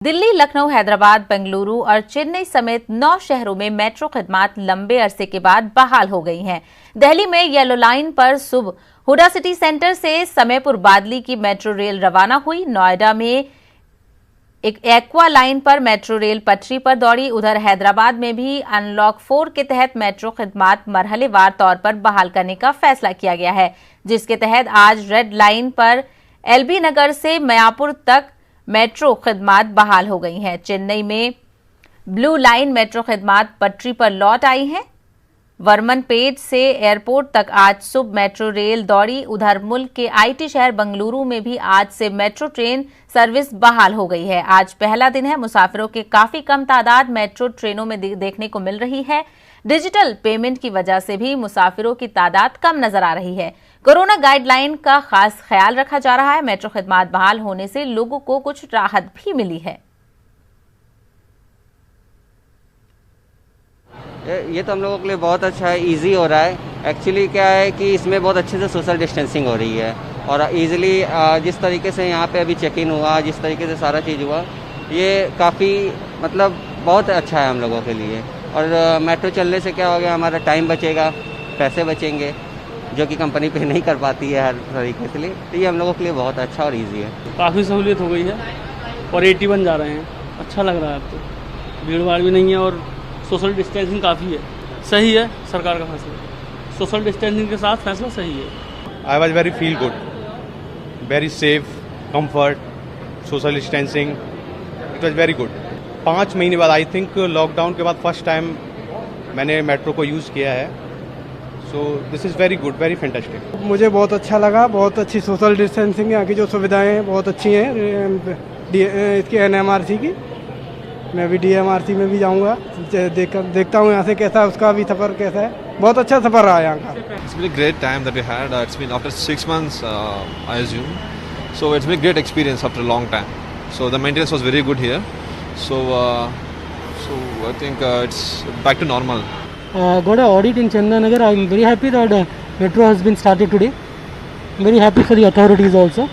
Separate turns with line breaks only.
दिल्ली, लखनऊ, हैदराबाद, बेंगलुरु और चेन्नई समेत 9 शहरों में मेट्रो खिदमात लंबे अरसे के बाद बहाल हो गई हैं। दिल्ली में येलो लाइन पर सुबह हुडा सिटी सेंटर से समयपुर बादली की मेट्रो रेल रवाना हुई। नोएडा में एक एक्वा लाइन पर मेट्रो रेल पटरी पर दौड़ी। उधर हैदराबाद में भी अनलॉक 4 के तहत मेट्रो खिदमात मरहलेवार तौर पर बहाल करने का फैसला किया गया है, जिसके तहत आज रेड लाइन पर एलबी नगर से मयापुर तक मेट्रो खिदमात बहाल हो गई हैं। चेन्नई में ब्लू लाइन मेट्रो खिदमात पटरी पर लौट आई हैं। वर्मनपेट से एयरपोर्ट तक आज सुबह मेट्रो रेल दौड़ी। उधर मुल्क के आईटी शहर बेंगलुरु में भी आज से मेट्रो ट्रेन सर्विस बहाल हो गई है। आज पहला दिन है। मुसाफिरों के काफी कम तादाद मेट्रो ट्रेनों में देखने को मिल रही है। डिजिटल पेमेंट की वजह से भी मुसाफिरों की तादाद कम नजर आ रही है। कोरोना गाइडलाइन का खास ख्याल रखा जा रहा है। मेट्रो खिदमात बहाल होने से लोगों को कुछ राहत भी मिली है।
ये तो हम लोगों के लिए बहुत अच्छा है, इजी हो रहा है। एक्चुअली क्या है कि इसमें बहुत अच्छे से सोशल डिस्टेंसिंग हो रही है और इजीली जिस तरीके से यहाँ पे अभी चेक इन हुआ, जिस तरीके से सारा चीज़ हुआ, ये काफ़ी मतलब बहुत अच्छा है हम लोगों के लिए। और मेट्रो चलने से क्या हो गया, हमारा टाइम बचेगा, पैसे बचेंगे, जो कि कंपनी पे नहीं कर पाती है हर तरीके से लिए। तो ये हम लोगों के लिए बहुत अच्छा और ईजी है।
काफ़ी सहूलियत हो गई है और 81 जा रहे हैं। अच्छा लग रहा है, अब तो भीड़ भाड़ भी नहीं है और सोशल डिस्टेंसिंग काफ़ी है। सही है सरकार का फैसला, सोशल डिस्टेंसिंग के साथ फैसला सही है।
I was very feel good, very safe, comfort, social distancing, it was very good. 5 महीने बाद आई थिंक लॉकडाउन के बाद फर्स्ट टाइम मैंने मेट्रो को यूज़ किया है। So this is very good, very fantastic.
मुझे बहुत अच्छा लगा। बहुत अच्छी सोशल डिस्टेंसिंग, यहाँ की जो सुविधाएं हैं बहुत अच्छी हैं। इसकी एनएमआरसी की, मैं भी डीएमआरसी में भी जाऊंगा, देखता हूँ यहाँ से कैसा उसका भी सफ़र कैसा है। बहुत अच्छा सफ़र रहा यहाँ का।
It's been a great time that we had. It's been after 6 months, I assume. So it's been a great experience after a long time. So the maintenance was very good here. So I think it's back to normal.
Got an audit in Chandanagar. I'm very happy that metro has been started today. Very happy for the authorities also.